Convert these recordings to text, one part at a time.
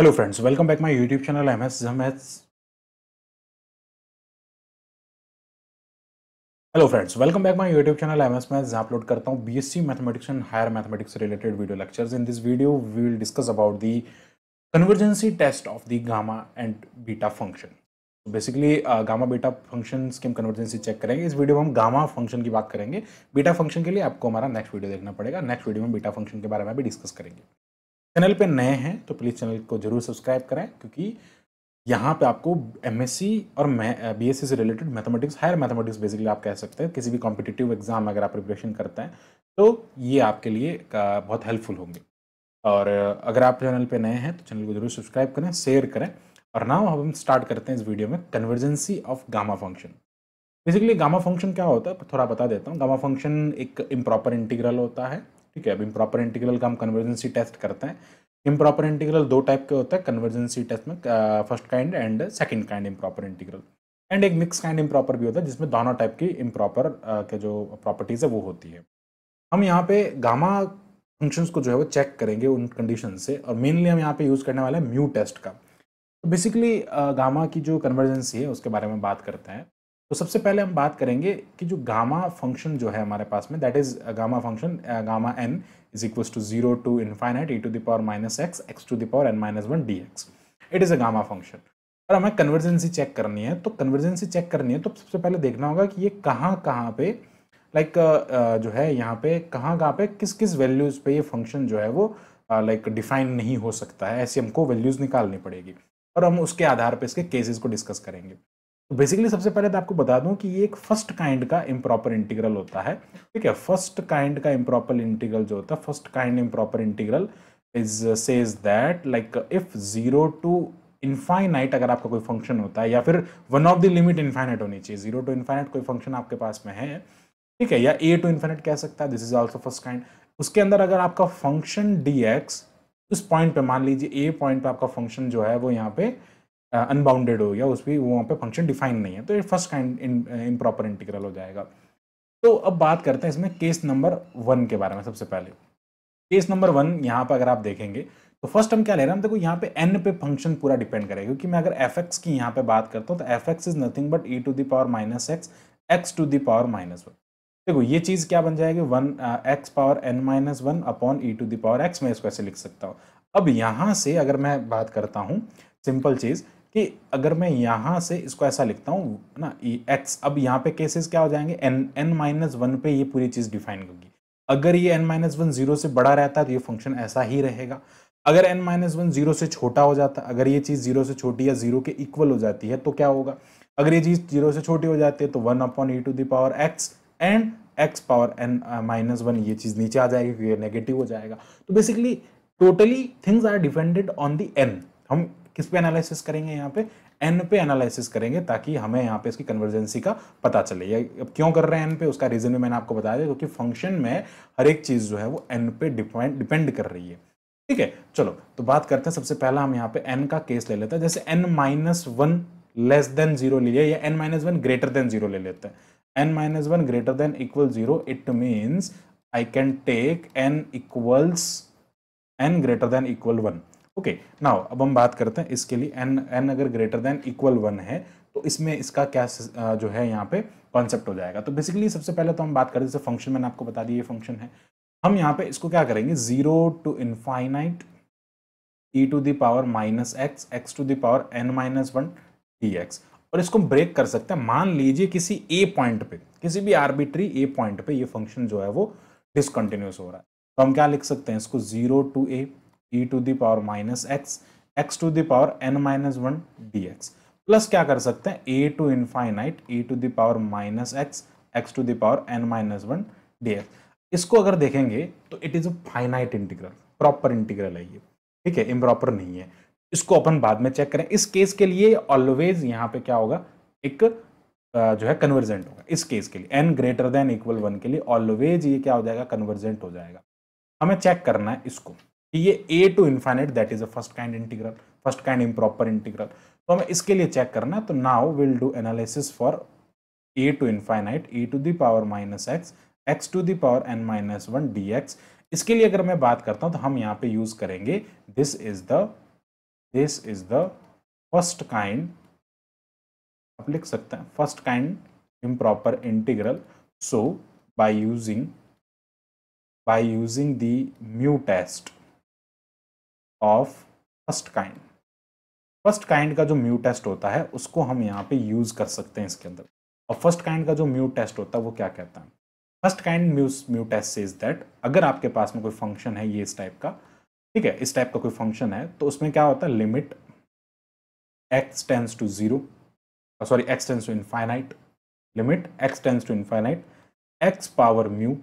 Hello friends, welcome back my YouTube channel MS Zahmets. Hello friends, welcome back my YouTube channel M S maths जहां upload करता हूं BSc mathematics and higher mathematics related video lectures. In this video we will discuss about the convergency test of the gamma and beta function. Basically gamma beta functions की हम कन्वर्जेंसी check करेंगे. इस video में हम gamma function की बात करेंगे. Beta function के लिए आपको हमारा नेक्स्ट वीडियो देखना पड़ेगा. नेक्स्ट वीडियो में बीटा फंक्शन के बारे में भी डिस्कस करेंगे. चैनल पे नए हैं तो प्लीज़ चैनल को जरूर सब्सक्राइब करें, क्योंकि यहाँ पे आपको एमएससी और बीएससी से related mathematics, higher mathematics basically आप कह सकते हैं, किसी भी कॉम्पिटिटिव एग्जाम अगर आप प्रिपरेशन करते हैं तो ये आपके लिए बहुत हेल्पफुल होंगे. और अगर आप चैनल पे नए हैं तो चैनल को जरूर सब्सक्राइब करें, शेयर करें. और नाउ हम स्टार्ट करते हैं इस वीडियो में convergency of gamma function. Basically gamma function क्या होता है थोड़ा बता देता हूँ. गामा फंक्शन एक इम्प्रॉपर इंटीग्रल होता है. ठीक है, अब इम्प्रॉपर इंटीग्रल का हम कन्वर्जेंसी टेस्ट करते हैं. इम्प्रॉपर इंटीग्रल दो टाइप के होता है कन्वर्जेंसी टेस्ट में, first kind and second kind improper integral. And एक मिक्स काइंड इम्प्रॉपर भी होता है जिसमें दोनों टाइप की इम्प्रॉपर के जो प्रॉपर्टीज है वो होती है. हम यहाँ पे गामा फंक्शंस को जो है वो चेक करेंगे उन कंडीशन से, और मेनली हम यहाँ पे यूज करने वाले हैं म्यू टेस्ट का. तो बेसिकली गामा की जो कन्वर्जेंसी है उसके बारे में बात करते हैं. तो सबसे पहले हम बात करेंगे कि जो गामा फंक्शन जो है हमारे पास में, that is gamma function gamma n is equals to 0 to infinite e to the power minus x x to the power n minus 1 dx. It is a gamma function. और हमें कन्वर्जेंसी check करनी है. तो कन्वर्जेंसी चेक करनी है तो सबसे पहले देखना होगा कि ये कहाँ कहाँ पे जो है यहाँ पे कहाँ पे किस किस वैल्यूज पे ये फंक्शन जो है वो डिफाइन नहीं हो सकता है. ऐसी हमको वैल्यूज निकालनी पड़ेगी और हम उसके आधार पे इसके केसेस को डिस्कस करेंगे. तो बेसिकली सबसे पहले तो आपको बता दूं कि ये एक फर्स्ट काइंड का इम्प्रॉपर इंटीग्रल होता है. ठीक है, फर्स्ट काइंड का इम्प्रॉपर इंटीग्रल जो होता है, first kind improper integral is says that if 0 to infinite अगर आपका कोई फंक्शन होता है, या फिर one of the limit infinite होनी चाहिए. 0 टू इनफाइनाइट कोई फंक्शन आपके पास में है, ठीक है, या ए टू इनफाइनाइट कह सकता है, this is also first kind. उसके अंदर अगर आपका फंक्शन dx उस पॉइंट पे, मान लीजिए ए पॉइंट पे आपका फंक्शन जो है वो यहाँ पे अनबाउंडेड हो गया, उस पर वहाँ पे फंक्शन डिफाइन नहीं है, तो ये फर्स्ट काइंड इम्प्रॉपर इंटीग्रल हो जाएगा. तो अब बात करते हैं इसमें केस नंबर 1 के बारे में. सबसे पहले केस नंबर 1 यहाँ पर अगर आप देखेंगे तो फर्स्ट हम क्या ले रहे हैं, देखो यहाँ पे n पे फंक्शन पूरा डिपेंड करेगा. क्योंकि मैं अगर fx की यहाँ पे बात करता हूँ तो fx is nothing but e to the power minus x x to the power minus 1. देखो ये चीज क्या बन जाएगी, 1 x power n minus 1 upon e to the power x. मैं इसको ऐसे लिख सकता हूँ. अब यहाँ से अगर मैं बात करता हूँ सिंपल चीज कि अगर मैं यहाँ से इसको ऐसा लिखता हूँ ना x, अब यहाँ पे केसेस क्या हो जाएंगे, n माइनस 1 पे ये पूरी चीज डिफाइन होगी. अगर ये n माइनस 1 0 से बड़ा रहता है तो ये फंक्शन ऐसा ही रहेगा. अगर n माइनस 1 0 से छोटा हो जाता है, अगर ये चीज 0 से छोटी या 0 के इक्वल हो जाती है तो क्या होगा, अगर ये चीज 0 से छोटी हो जाती है तो 1 upon e to the power x and x power n minus 1, ये चीज नीचे आ जाएगी क्योंकि ये नेगेटिव हो जाएगा. तो basically totally things are dependent on the n. हम किस पे एनालिसिस करेंगे, यहाँ पे n पे एनालिसिस करेंगे ताकि हमें यहाँ पे इसकी कन्वर्जेंसी का पता चले. या अब क्यों कर रहे हैं n पे, उसका रीजन भी मैंने आपको बताया, क्योंकि फंक्शन में हर एक चीज जो है वो n पे डिपेंड कर रही है. ठीक है, चलो तो बात करते हैं. सबसे पहला हम यहाँ पे n का केस ले लेते हैं. जैसे n माइनस 1 लेस देन 0 ले लिया, या n माइनस 1 ग्रेटर देन 0 ले लेते हैं. n minus 1 greater than equal 0, it means I can take n equals n greater than equal 1. Okay, now अब हम बात करते हैं इसके लिए. n अगर ग्रेटर देन इक्वल 1 है तो इसमें इसका क्या जो है यहाँ पे कॉन्सेप्ट हो जाएगा. तो बेसिकली सबसे पहले तो हम बात करें, जैसे फंक्शन मैंने आपको बता दिया ये फंक्शन है. हम यहाँ पे इसको क्या करेंगे, 0 to infinite e to the power minus x x to the power n minus 1 dx. और इसको ब्रेक कर सकते हैं. मान लीजिए किसी a पॉइंट पे, किसी भी आर्बिट्री a पॉइंट पे ये फंक्शन जो है वो डिसकंटिन्यूस हो रहा है, तो हम क्या लिख सकते हैं इसको, 0 to a e to the power minus x x to the power n minus 1 dx, plus क्या कर सकते हैं a to infinite e to the power minus x x to the power n minus 1 dx. इसको अगर देखेंगे तो it is a finite integral, proper integral है ये. ठीक है, इम्प्रॉपर नहीं है. इसको अपन बाद में चेक करें. इस केस के लिए ऑलवेज यहाँ पे क्या होगा, एक जो है कन्वर्जेंट होगा. इस केस के लिए n ग्रेटर देन इक्वल 1 के लिए ऑलवेज ये क्या हो जाएगा, कन्वर्जेंट हो जाएगा. हमें चेक करना है इसको कि ये a to infinite that is a first kind integral, first kind improper integral. तो हमें इसके लिए चेक करना है. तो now will do analysis for a to infinite e to the power minus x x to the power n minus 1 dx. इसके लिए अगर मैं बात करता हूं तो हम यहाँ पे यूज करेंगे, this is the this is the first kind, आप लिख सकते हैं first kind improper integral. So by using the mu test of first kind, first kind का जो म्यू टेस्ट होता है उसको हम यहाँ पे यूज कर सकते हैं इसके अंदर. और फर्स्ट काइंड का जो म्यू टेस्ट होता है वो क्या कहता है? First kind mu test says that अगर आपके पास में कोई फंक्शन है ये इस टाइप का, ठीक है, इस टाइप का कोई फंक्शन है, तो उसमें क्या होता है, limit x tends to 0, sorry x tends to infinite, limit x tends to infinite x power mu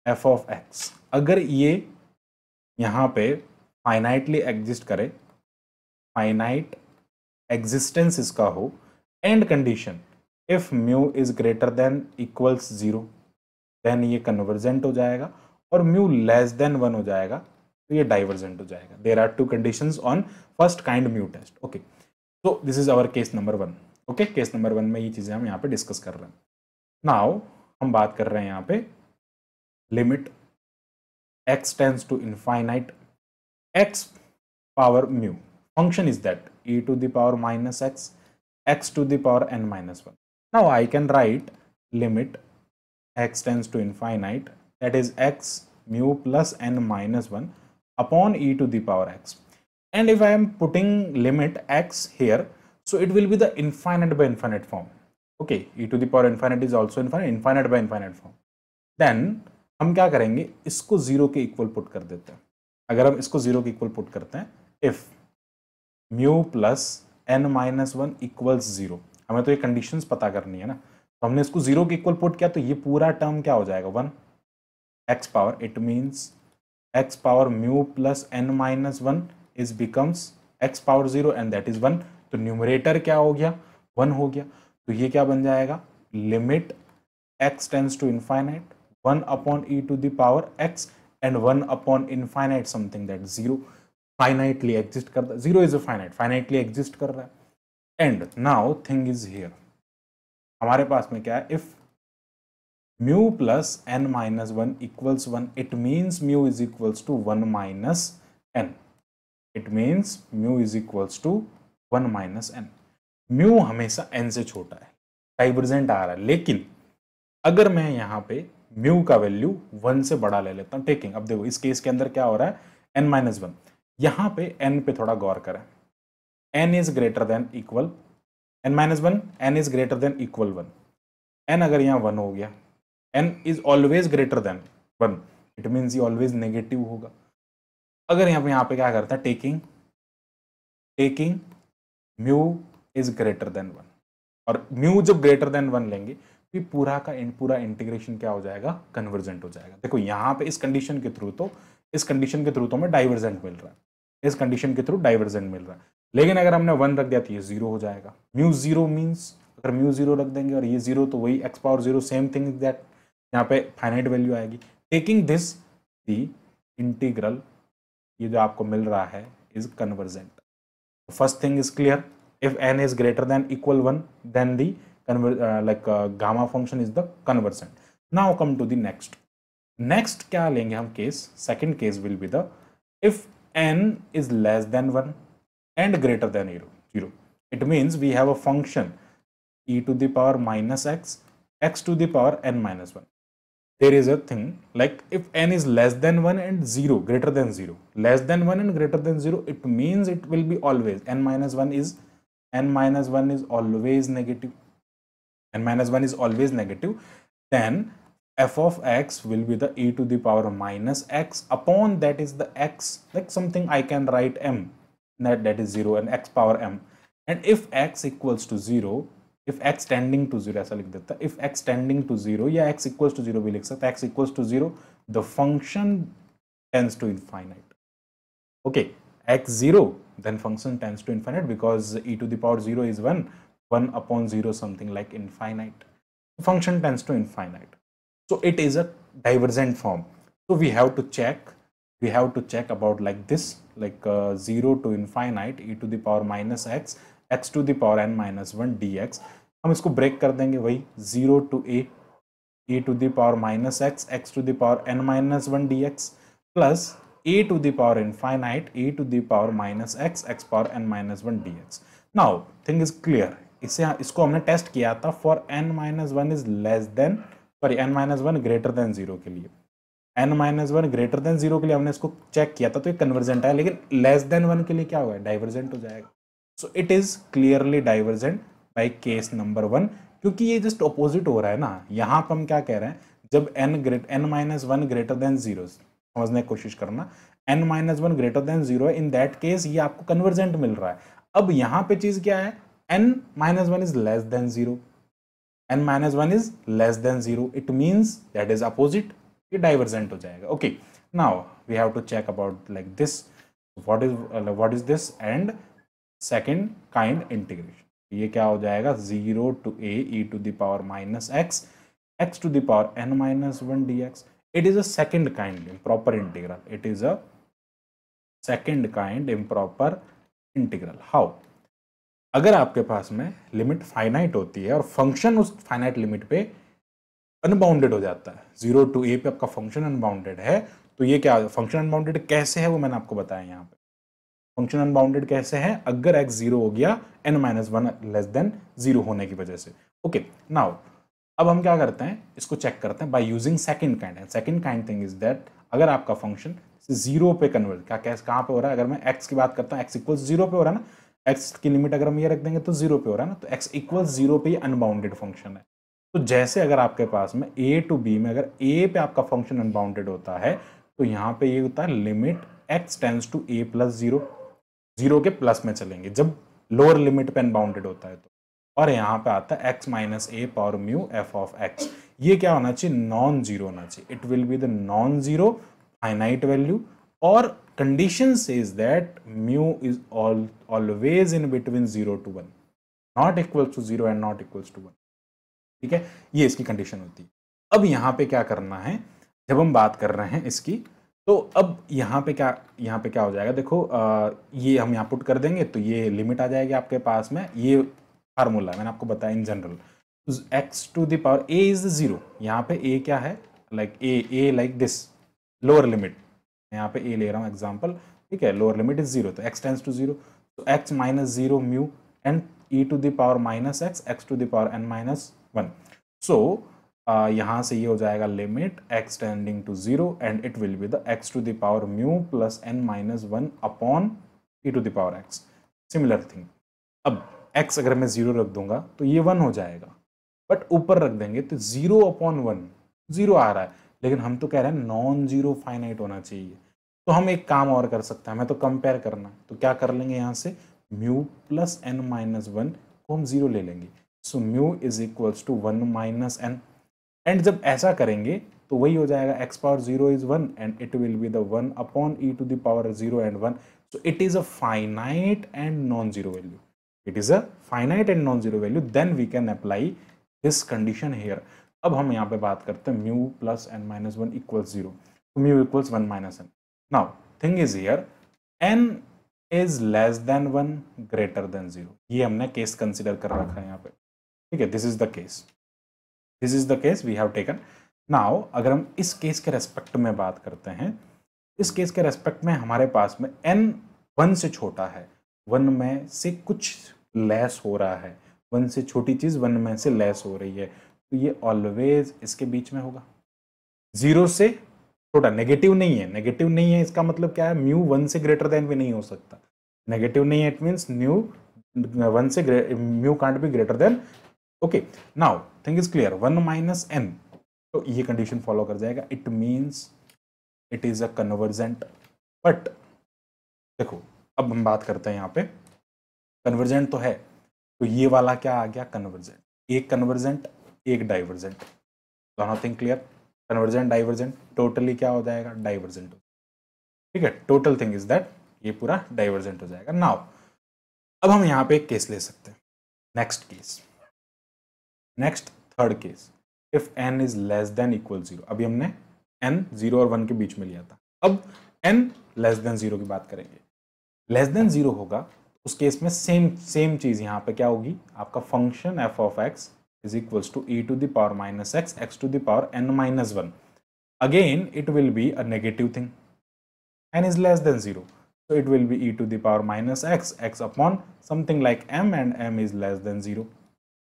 f of x. अगर ये यहाँ पे फाइनाइटली एग्जिस्ट करे, फाइनाइट एग्जिस्टेंस इसका हो, and condition if mu is greater than equals 0, then ये convergent हो जाएगा, और म्यू लेस देन 1 हो जाएगा तो ये डाइवर्जेंट हो जाएगा. There are two conditions on first kind mu test. Okay, so this is our case number 1. Okay, case number 1 में ये चीजें हम यहाँ पे डिस्कस कर रहे हैं. नाउ हम बात कर रहे हैं यहाँ पे limit x tends to infinite x power mu. Function is that e to the power minus x to the power n minus 1. Now I can write limit x tends to infinite, that is x mu plus n minus 1 upon e to the power x. And if I am putting limit x here, so it will be the infinite by infinite form. Okay, e to the power infinite is also infinite by infinite form. Then हम क्या करेंगे, इसको 0 के equal put कर देते हैं. अगर हम इसको 0 के इक्वल पुट करते हैं, if mu plus n minus 1 equals 0, हमें तो ये कंडीशंस पता करनी है ना, तो हमने इसको 0 के इक्वल पुट किया तो ये पूरा टर्म क्या हो जाएगा, 1 x power, it means x power mu plus n minus 1 is becomes x power 0 and that is 1. तो न्यूमरेटर क्या हो गया, 1 हो गया. तो ये क्या बन जाएगा, limit x tends to infinite 1 upon e to the power x and 1 upon infinite something that 0 finitely exist कर रहा है. 0 is a finitely exist कर रहा है. And now thing is here, हमारे पास में क्या है, if mu plus n minus 1 equals 1, it means mu is equals to 1 minus n. It means mu is equals to 1 minus n. mu हमेशा n से छोटा है, डाइवर्जेंट आ रहा है. लेकिन अगर मैं यहाँ पे म्यू का वैल्यू 1 से बड़ा ले लेता हूँ, टेकिंग, अब देखो इस केस के अंदर क्या हो रहा है, n माइनस 1. यहाँ पे n पे थोड़ा गौर करें, n is greater than equal, n minus 1, n is greater than equal 1. n अगर यहाँ 1 हो गया, n is always greater than 1, it means ये ऑलवेज नेगेटिव होगा. अगर यहाँ पे क्या करता है, taking mu is greater then 1, और म्यू जब ग्रेटर देन 1 लेंगे तो पूरा इंटीग्रेशन क्या हो जाएगा, कन्वर्जेंट हो जाएगा. देखो यहाँ पे इस कंडीशन के थ्रू तो हमें डाइवर्जेंट मिल रहा है, इस कंडीशन के थ्रू डाइवर्जेंट मिल रहा है. लेकिन अगर हमने 1 रख दिया तो ये 0 हो जाएगा. म्यू 0 मीन्स अगर म्यू 0 रख देंगे और ये 0 तो वही x power 0, same thing is that, यहाँ पे फाइनाइट वैल्यू आएगी. टेकिंग दिस दी इंटीग्रल, ये जो आपको मिल रहा है is convergent. First thing is clear, if n is greater than equal 1 then the gamma function is the convergent. Now come to the next क्या लेंगे हम case, second case will be the if n is less than 1 and greater than 0. It means we have a function e to the power minus x to the power n minus 1. There is a thing like if n is less than 1 and 0, greater than 0, less than 1 and greater than 0, it means it will be always n minus 1 is always negative. n minus 1 is always negative. Then f of x will be the e to the power minus x upon that is the x, like something I can write m, that is 0 and x power m. And if x equals to 0, if x tending to 0 ऐसा लिख देता, if x tending to 0 या x equals to 0 भी लिख सकता, x equals to 0, the function tends to infinite. Okay, x 0, then function tends to infinite because e to the power 0 is 1 upon 0 something like infinite. Function tends to infinite. So it is a divergent form. So we have to check about like this, like 0 to infinite e to the power minus x to the power n minus 1 dx. हम इसको break कर देंगे, वही 0 to a e to the power minus x to the power n minus 1 dx plus a to the power infinite a to the power minus x x power n minus 1 dx. Now thing is clear, इसको हमने test किया था for n minus one is less then sorry n minus one greater than zero के लिए, n minus one greater than zero के लिए हमने इसको चेक किया था तो ये कन्वर्जेंट है, लेकिन लेस देन वन के लिए क्या होगा, डाइवर्जेंट हो जाएगा. सो it is clearly divergent by case number one, क्योंकि ये जस्ट ऑपोजिट हो रहा है ना. यहाँ पर हम क्या कह रहे हैं, जब n minus one greater than zero, समझने की कोशिश करना, n minus one greater than zero है, इन दैट केस ये आपको कन्वर्जेंट मिल रहा है. अब यहाँ पे चीज क्या है, n minus one is less than zero, n minus one is less than zero, it means that is opposite, ये डाइवर्जेंट हो जाएगा. Okay, now we have to check about like this, what is this and second kind integration. ये क्या हो जाएगा, 0 to a e to the power minus x x to the power n minus 1 dx. It is a second kind improper integral. It is a second kind improper integral. How? अगर आपके पास में limit finite होती है और function उस finite limit पे unbounded हो जाता है, 0 to a पे आपका फंक्शन अनबाउंडेड है, तो ये क्या फंक्शन अनबाउंडेड कैसे है वो मैंने आपको बताया. यहाँ पे फंक्शन अनबाउंडेड कैसे है, अगर x जीरो हो गया n minus one less than zero होने की वजह से. ओके, नाउ अब हम क्या करते हैं, इसको चेक करते हैं by using second kind. Second kind thing is that अगर आपका फंक्शन जीरो पे कन्वर्ट, क्या कैसे कहाँ पे हो रहा है, अगर मैं x की बात करता हूँ, x इक्वल जीरो पे हो रहा है ना, x की लिमिट अगर हम ये रख देंगे तो जीरो पे हो रहा है ना, तो x इक्वल जीरो पे ये अनबाउंडेड फंक्शन है. तो जैसे अगर आपके पास में a टू b में अगर a पे आपका फंक्शन अनबाउंडेड होता है, तो यहाँ पे ये होता है limit x tends to a plus zero, zero के प्लस में चलेंगे जब लोअर लिमिट पे अनबाउंडेड होता है तो. और यहाँ पे आता है x minus A power mu F of x. ये क्या होना चाहिए, नॉन जीरो होना चाहिए. It will be the non zero finite value, और condition says that mu is always in between 0 to 1, not equal to 0 and not equal to 1. ठीक है, ये इसकी कंडीशन होती है. अब यहाँ पे क्या करना है, जब हम बात कर रहे हैं इसकी, तो अब यहाँ पे क्या हो जाएगा, देखो ये हम यहाँ पुट कर देंगे तो ये लिमिट आ जाएगी आपके पास में. ये फार्मूला मैंने आपको बताया in general, x to the power a is zero. यहाँ पे a क्या है, like a like this lower limit, यहाँ पे a ले रहा हूँ एग्जाम्पल, ठीक है, लोअर लिमिट इज जीरो, तो x टेंड्स टू जीरो, तो x minus zero mu and e to the power minus x to the power n minus one. So यहाँ से ये हो जाएगा limit x tending to zero and it will be the x to the power mu plus n minus one upon e to the power x. Similar thing, अब x अगर मैं zero रख दूंगा तो ये वन हो जाएगा, बट ऊपर रख देंगे तो जीरो अपॉन वन, जीरो आ रहा है, लेकिन हम तो कह रहे हैं नॉन जीरो फाइनाइट होना चाहिए. तो हम एक काम और कर सकते हैं, हमें तो कंपेयर करना, तो क्या कर लेंगे, यहाँ से mu plus n minus one को हम जीरो ले लेंगे. So mu is equals to one minus n, and जब ऐसा करेंगे तो वही हो जाएगा x power zero is one and it will be the one upon e to the power zero and one. So it is a finite and non zero value. It is a finite and non-zero value. Then we can apply this condition here. अब हम यहाँ पे बात करते हैं mu plus n minus one equals zero, तो mu equals one minus n. Now thing is here n is less than one greater than zero. ये हमने केस कंसिडर कर रखा है यहाँ पे, ठीक है, this is the case, this is the case we have taken. Now अगर हम इस केस के रेस्पेक्ट में बात करते हैं, इस केस के रेस्पेक्ट में हमारे पास में n वन से छोटा है, वन में से कुछ लेस हो रहा है, वन से छोटी चीज वन में से लेस हो रही है, तो ये ऑलवेज इसके बीच में होगा. जीरो से छोटा, नेगेटिव नहीं है, नेगेटिव नहीं है इसका मतलब क्या है, म्यू वन से ग्रेटर देन भी नहीं हो सकता. नेगेटिव नहीं है, इट मीन्स न्यू वन से mu can't be greater than. Okay, now thing is clear, one minus n, तो ये कंडीशन फॉलो कर जाएगा. It means it is a convergent. But देखो अब हम बात करते हैं यहाँ पे, कन्वर्जेंट तो है, तो ये वाला क्या आ गया, कन्वर्जेंट. एक कन्वर्जेंट एक डाइवर्जेंट, दोनों thing clear, convergent divergent, totally क्या हो जाएगा, डाइवर्जेंट. ठीक है, टोटल थिंग इज दैट ये पूरा डाइवर्जेंट हो जाएगा. नाउ अब हम यहाँ पे एक केस ले सकते हैं, next case, next third case, if n is less than equal zero. अभी हमने n जीरो और वन के बीच में लिया था, अब n लेस देन जीरो की बात करेंगे. लेस देन जीरो होगा उस केस में सेम चीज यहाँ पे क्या होगी, आपका function f of x is equals to e to the power minus x to the power n minus one. Again it will be a negative thing, n is less than 0. So it will be e to the power minus x, x upon something like m, and m is less than 0.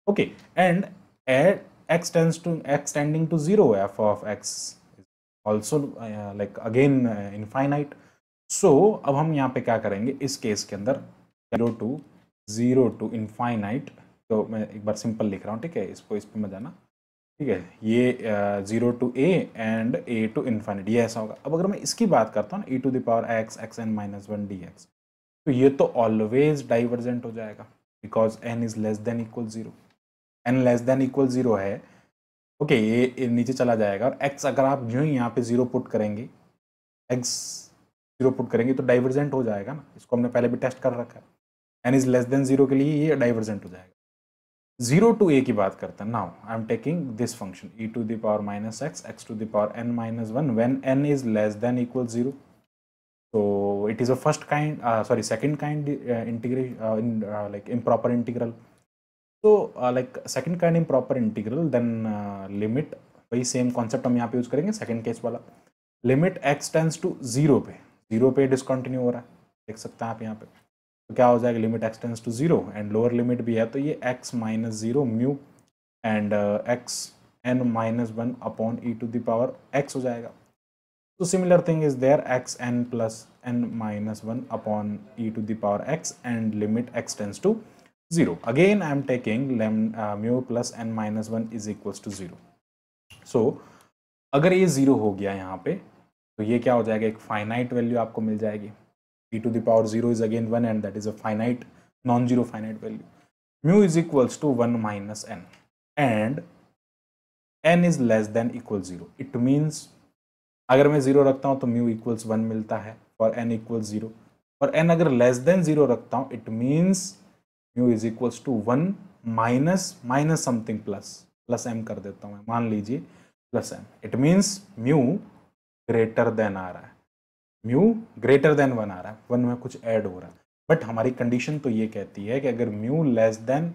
Okay, and at x tending to 0, f of x is also like again infinite. So अब हम यहाँ पे क्या करेंगे इस case के अंदर, 0 to infinite, तो मैं एक बार सिंपल लिख रहा हूँ, ठीक है, इसको इस पे मत जाना, ठीक है, ये 0 to a and a to infinite, ये ऐसा होगा। अब अगर मैं इसकी बात करता हूँ e to the power x, xn minus 1 dx, तो ये तो ऑलवेज डाइवर्जेंट हो जाएगा because n is less then equal 0, n less than equal 0 है। ओके, ये नीचे चला जाएगा और x अगर आप जो ही यहाँ पे 0 पुट करेंगे, x 0 पुट करेंगे तो डाइवर्जेंट हो जाएगा ना, इसको हमने पहले भी टेस्ट कर रखा है। n इज लेस देन 0 के लिए ये डाइवर्जेंट हो जाएगा। 0 to a की बात करते हैं। Now I am taking this function e to the power minus x, x to the power n minus 1 when n is less than equal 0. So it is a second kind integration, like improper integral. So like second kind improper integral, then limit, वही same concept हम यहाँ पे use करेंगे second case वाला। Limit x tends to 0 पे discontinue हो रहा है, देख सकते हैं आप यहाँ पे, तो क्या हो जाएगा, limit x tends to 0 and lower limit भी है, तो ये x minus 0 mu and x n minus 1 upon e to the power x हो जाएगा। So similar thing is there, x n plus n minus 1 upon e to the power x and limit x tends to 0. Again I am taking mu plus n minus 1 is equals to 0. So अगर ये 0 हो गया यहाँ पे, तो ये क्या हो जाएगा, एक फाइनाइट वैल्यू आपको मिल जाएगी। e to the power 0 is again 1 and that is a finite non-zero finite value. Mu is equals to 1 minus n and n is less than equal 0. It means अगर मैं 0 रखता हूँ तो म्यू इक्वल्स 1 मिलता है और n इक्वल्स 0, और n अगर लेस देन 0 रखता हूँ, it means mu is equals to 1 minus something plus m कर देता हूँ मैं, मान लीजिए plus m, it means mu greater than आ रहा है, म्यू ग्रेटर देन 1 आ रहा है, 1 में कुछ ऐड हो रहा है। बट हमारी कंडीशन तो ये कहती है कि अगर म्यू लेस देन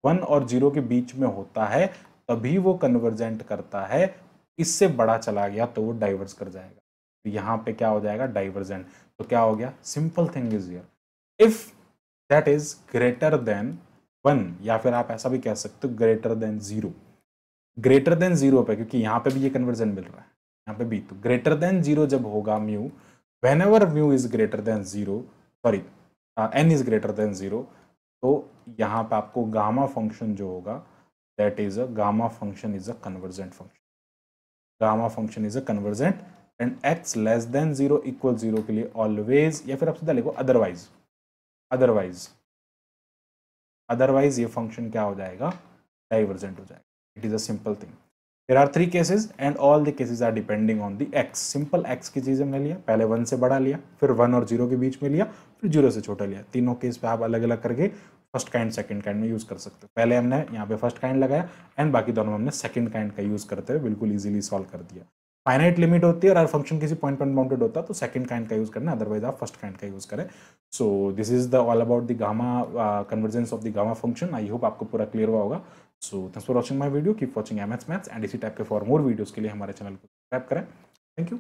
1 और 0 के बीच में होता है तभी वो कन्वर्जेंट करता है, इससे बड़ा चला गया तो वो डाइवर्स कर जाएगा। तो यहाँ पे क्या हो जाएगा, डाइवर्जेंट। तो क्या हो गया, simple thing is here, if that is greater then 1, या फिर आप ऐसा भी कह सकते हो ग्रेटर देन 0, ग्रेटर देन 0 पे, क्योंकि यहाँ पे भी ये कन्वर्जन मिल रहा है, यहाँ पे भी, तो ग्रेटर देन 0 जब होगा mu, whenever mu is greater then 0, sorry n is greater then 0, तो यहाँ पे आपको गामा फंक्शन जो होगा, that is a gamma function is a convergent function, gamma function is a convergent and x less than 0 equal 0 के लिए always, या फिर आप सीधा लिखो अदरवाइज ये फंक्शन क्या हो जाएगा, डाइवर्जेंट हो जाएगा। It is a simple thing. There are 3 cases and all the cases are depending on the x। Simple x की चीज हमने लिया, पहले 1 से बड़ा लिया, फिर 1 और 0 के बीच में लिया, फिर 0 से छोटा लिया। तीनों केस पे आप अलग अलग करके फर्स्ट काइंड सेकंड काइंड में यूज कर सकते हो। पहले हमने यहाँ पे फर्स्ट काइंड लगाया एंड बाकी दोनों में हमने सेकंड काइंड का यूज करते हुए बिल्कुल इजीली सॉल्व कर दिया। फाइनाइट लिमिट होती है और फंक्शन किसी पॉइंट पर बाउंडेड होता है तो सेकंड काइंड का यूज करना, अदरवाइज आप फर्स्ट काइंड का यूज करें। So this is the all about the gamma convergence of the gamma function. I hope आपको पूरा क्लियर हुआ होगा। So thanks for watching my video, keep watching MH maths and इसी type के for more videos के लिए हमारे channel को सब्सक्राइब करें। Thank you.